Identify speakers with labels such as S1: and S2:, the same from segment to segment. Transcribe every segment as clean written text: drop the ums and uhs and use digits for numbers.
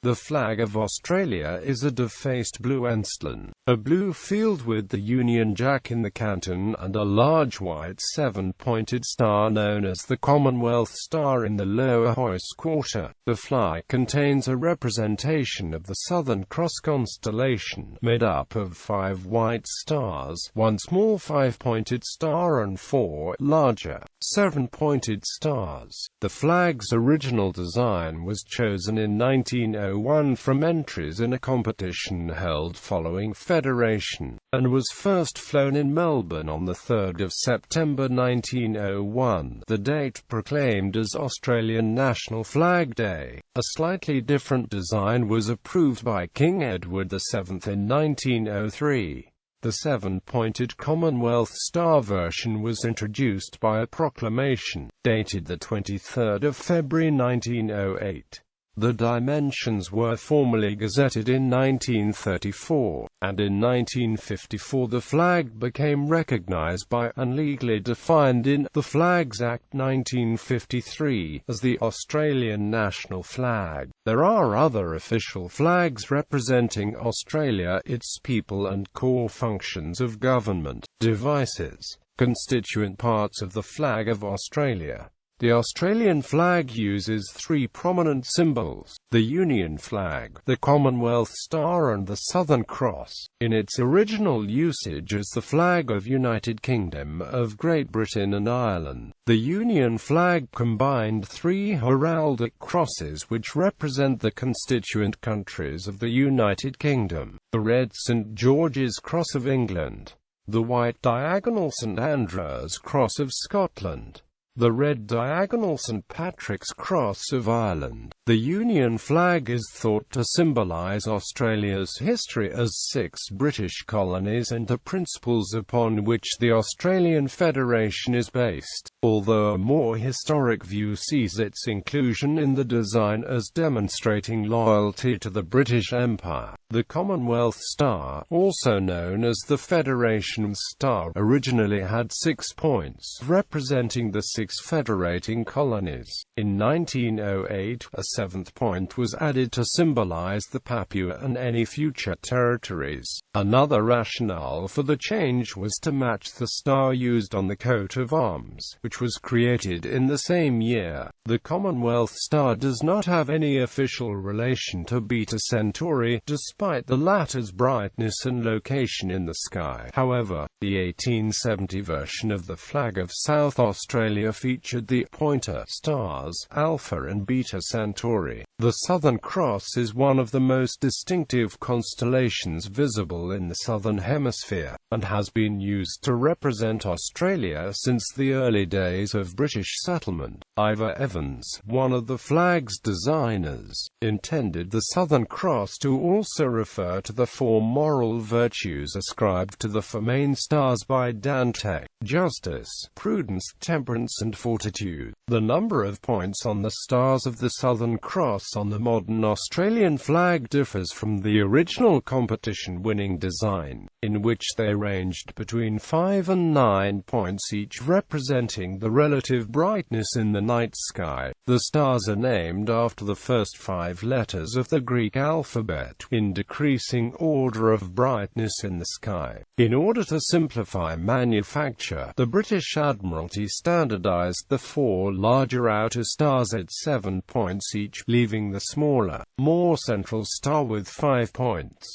S1: The flag of Australia is a defaced blue ensign, a blue field with the Union Jack in the canton, and a large white seven-pointed star known as the Commonwealth Star in the lower hoist quarter. The flag contains a representation of the Southern Cross constellation, made up of 5 white stars, 1 small 5-pointed star and 4 larger 7-pointed stars. The flag's original design was chosen in 1901 from entries in a competition held following Federation, and was first flown in Melbourne on 3 September 1901, the date proclaimed as Australian National Flag Day. A slightly different design was approved by King Edward VII in 1903. The 7-pointed Commonwealth Star version was introduced by a proclamation, dated 23 February 1908. The dimensions were formally gazetted in 1934, and in 1954 the flag became recognized by and legally defined in the Flags Act 1953 as the Australian national flag. There are other official flags representing Australia, its people and core functions of government. Devices. Constituent parts of the flag of Australia. The Australian flag uses 3 prominent symbols: the Union flag, the Commonwealth Star and the Southern Cross. In its original usage as the flag of United Kingdom of Great Britain and Ireland, the Union flag combined 3 heraldic crosses which represent the constituent countries of the United Kingdom: the red St George's Cross of England, the white diagonal St Andrew's Cross of Scotland, the red diagonal St Patrick's Cross of Ireland. The Union flag is thought to symbolize Australia's history as 6 British colonies and the principles upon which the Australian Federation is based, although a more historic view sees its inclusion in the design as demonstrating loyalty to the British Empire. The Commonwealth Star, also known as the Federation's Star, originally had 6 points, representing the 6 federating colonies. In 1908, a 7th point was added to symbolize the Papua and any future territories. Another rationale for the change was to match the star used on the coat of arms, which was created in the same year. The Commonwealth Star does not have any official relation to Beta Centauri, despite the latter's brightness and location in the sky. However, the 1870 version of the flag of South Australia featured the pointer stars, Alpha and Beta Centauri. The Southern Cross is one of the most distinctive constellations visible in the Southern Hemisphere, and has been used to represent Australia since the early days of British settlement. Ivor Evans, one of the flag's designers, intended the Southern Cross to also refer to the 4 moral virtues ascribed to the 4 main stars by Dante: justice, prudence, temperance and fortitude. The number of points on the stars of the Southern Cross on the modern Australian flag differs from the original competition-winning design, in which they ranged between 5 and 9 points each, representing the relative brightness in the night sky. The stars are named after the first 5 letters of the Greek alphabet, in decreasing order of brightness in the sky. In order to simplify manufacture, the British Admiralty standardized the 4 larger outer stars at 7 points each, leaving the smaller, more central star with 5 points.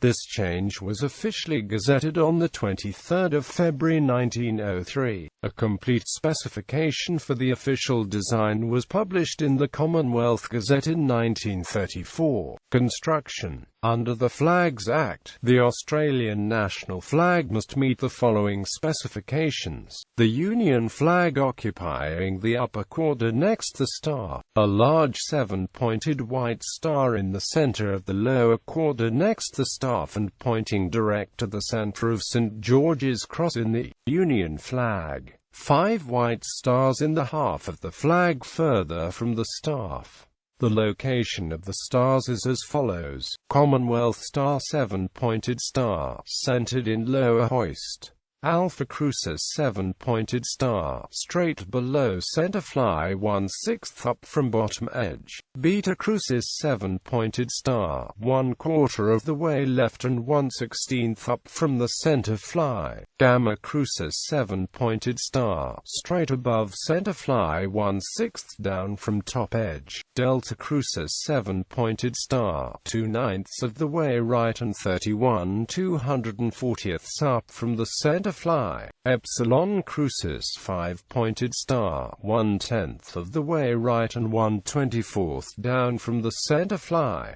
S1: This change was officially gazetted on 23 February 1903. A complete specification for the official design was published in the Commonwealth Gazette in 1934. Construction. Under the Flags Act, the Australian national flag must meet the following specifications: the Union flag occupying the upper quarter next the star, a large 7-pointed white star in the center of the lower quarter next the staff and pointing direct to the center of St George's Cross in the Union flag, 5 white stars in the half of the flag further from the staff. The location of the stars is as follows: Commonwealth Star, 7-pointed star, centered in lower hoist. Alpha Crucis 7-pointed star, straight below center, fly 1/6 up from bottom edge. Beta Crucis 7-pointed star, 1/4 of the way left and 1/16 up from the center, fly. Gamma Crucis 7-pointed star, straight above center, fly 1/6 down from top edge. Delta Crucis 7-pointed star, 2/9 of the way right and 31/240 up from the center, fly. Epsilon Crucis 5-pointed star, 1/10 of the way right and 1/24 down from the center, fly.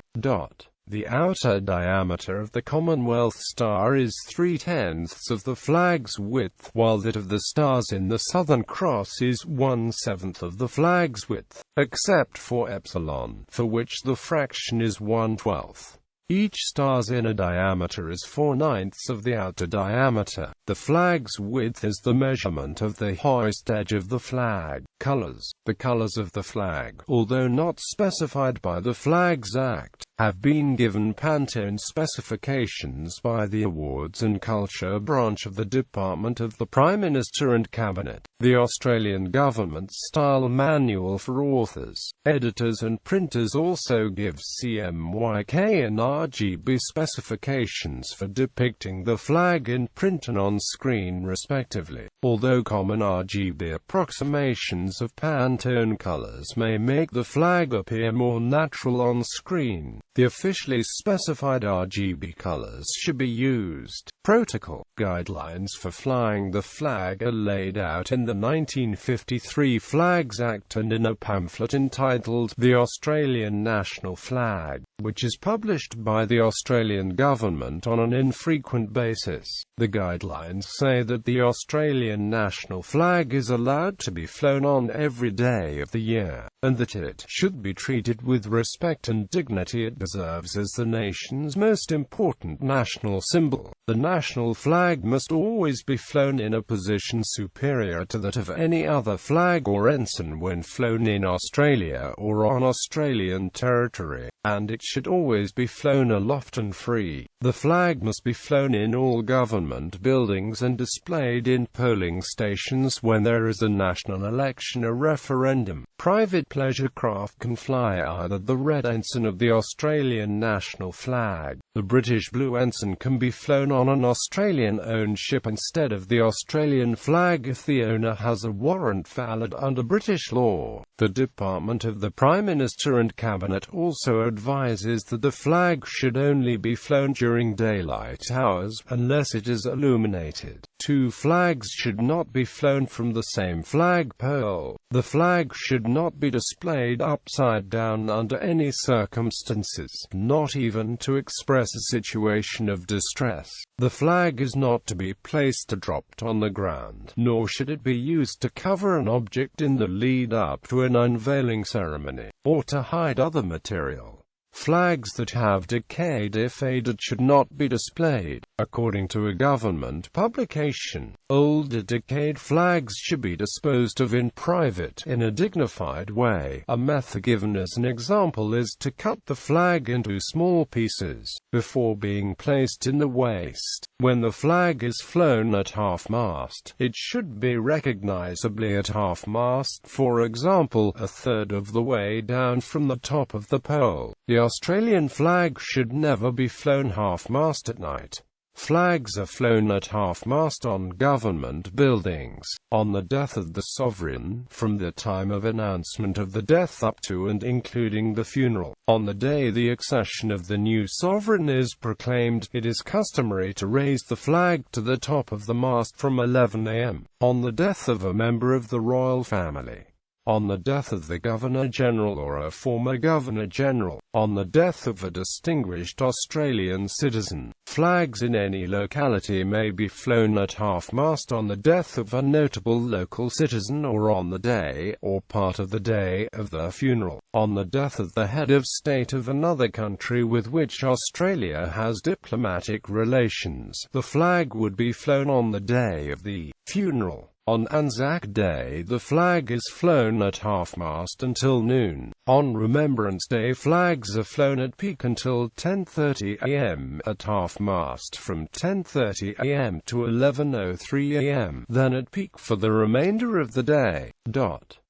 S1: The outer diameter of the Commonwealth Star is 3/10 of the flag's width, while that of the stars in the Southern Cross is 1/7 of the flag's width, except for Epsilon, for which the fraction is 1/12. Each star's inner diameter is 4/9 of the outer diameter. The flag's width is the measurement of the hoist edge of the flag. Colors. The colors of the flag, although not specified by the Flags Act, have been given Pantone specifications by the Awards and Culture branch of the Department of the Prime Minister and Cabinet. The Australian Government's Style Manual for Authors, Editors and Printers also gives CMYK and RGB specifications for depicting the flag in print and on screen respectively. Although common RGB approximations of Pantone colors may make the flag appear more natural on screen, the officially specified RGB colors should be used. Protocol guidelines for flying the flag are laid out in the 1953 Flags Act and in a pamphlet entitled The Australian National Flag, which is published by the Australian Government on an infrequent basis. The guidelines say that the Australian national flag is allowed to be flown on every day of the year, and that it should be treated with respect and dignity it deserves as the nation's most important national symbol. The national flag must always be flown in a position superior to that of any other flag or ensign when flown in Australia or on Australian territory, and it should always be flown aloft and free. The flag must be flown in all government buildings and displayed in polling stations when there is a national election or referendum. Private pleasure craft can fly either the red ensign of the Australian national flag. The British Blue Ensign can be flown on an Australian-owned ship instead of the Australian flag if the owner has a warrant valid under British law. The Department of the Prime Minister and Cabinet also advises that the flag should only be flown during daylight hours, unless it is illuminated. Two flags should not be flown from the same flag pole. The flag should not be displayed upside down under any circumstances, not even to express a situation of distress. The flag is not to be placed or dropped on the ground, nor should it be used to cover an object in the lead-up to an unveiling ceremony, or to hide other material. Flags that have decayed or faded should not be displayed. According to a government publication, older decayed flags should be disposed of in private in a dignified way. A method given as an example is to cut the flag into small pieces before being placed in the waist. When the flag is flown at half-mast, it should be recognizably at half-mast, for example, a third of the way down from the top of the pole. The Australian flag should never be flown half-mast at night. Flags are flown at half-mast on government buildings, on the death of the sovereign, from the time of announcement of the death up to and including the funeral. On the day the accession of the new sovereign is proclaimed, it is customary to raise the flag to the top of the mast from 11 a.m. On the death of a member of the royal family. On the death of the Governor-General or a former Governor-General. On the death of a distinguished Australian citizen. Flags in any locality may be flown at half-mast on the death of a notable local citizen or on the day, or part of the day, of the funeral. On the death of the head of state of another country with which Australia has diplomatic relations, the flag would be flown on the day of the funeral. On Anzac Day, the flag is flown at half-mast until noon. On Remembrance Day, flags are flown at peak until 10:30 a.m., at half-mast from 10:30 a.m. to 11:03 a.m., then at peak for the remainder of the day.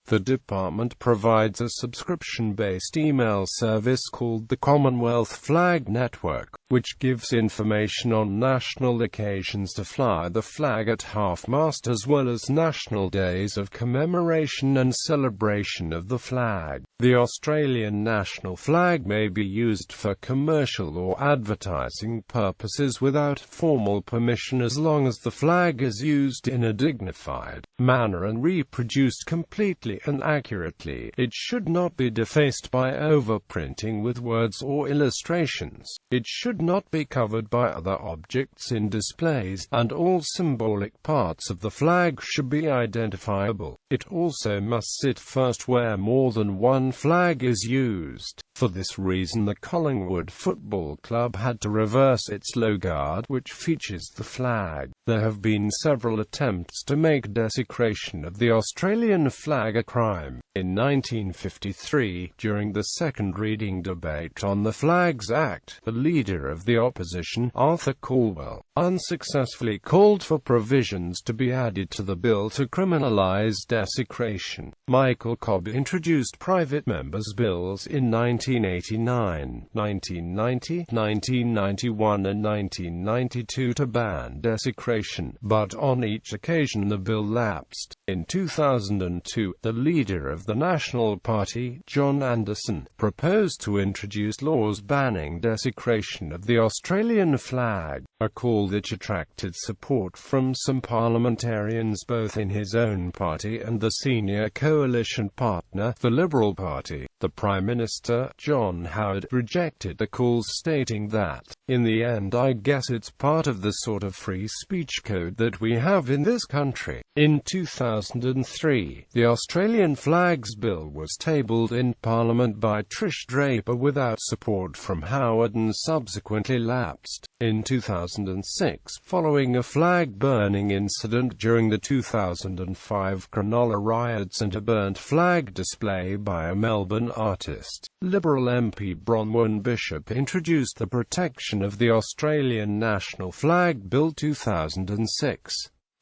S1: The department provides a subscription-based email service called the Commonwealth Flag Network, which gives information on national occasions to fly the flag at half-mast as well as national days of commemoration and celebration of the flag. The Australian National Flag may be used for commercial or advertising purposes without formal permission as long as the flag is used in a dignified manner and reproduced completely and accurately. It should not be defaced by overprinting with words or illustrations. It should not be covered by other objects in displays, and all symbolic parts of the flag should be identifiable. It also must sit first where more than one flag is used. For this reason, the Collingwood Football Club had to reverse its logard, which features the flag. There have been several attempts to make desecration of the Australian flag a crime. In 1953, during the second reading debate on the Flags Act, the leader of the opposition, Arthur Calwell, unsuccessfully called for provisions to be added to the bill to criminalise desecration. Michael Cobb introduced private members' bills in 1989, 1990, 1991 and 1992 to ban desecration, but on each occasion the bill lapsed. In 2002, the leader of the National Party, John Anderson, proposed to introduce laws banning desecration of the Australian flag, a call that attracted support from some parliamentarians both in his own party and the senior coalition partner, the Liberal Party. The Prime Minister, John Howard, rejected the calls, stating that, "In the end, I guess it's part of the sort of free speech code that we have in this country." In 2003, the Australian Flags Bill was tabled in Parliament by Trish Draper without support from Howard and subsequently lapsed. In 2006, following a flag-burning incident during the 2005 Cronulla riots and a burnt flag display by a Melbourne artist, Liberal MP Bronwyn Bishop introduced the Protection of the Australian National Flag Bill 2006.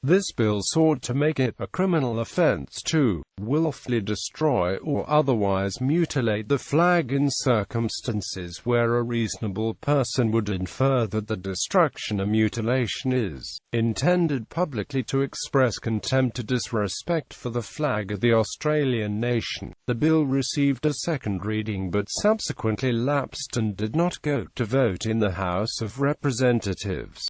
S1: This bill sought to make it a criminal offence to willfully destroy or otherwise mutilate the flag in circumstances where a reasonable person would infer that the destruction or mutilation is intended publicly to express contempt or disrespect for the flag of the Australian nation. The bill received a second reading but subsequently lapsed and did not go to vote in the House of Representatives.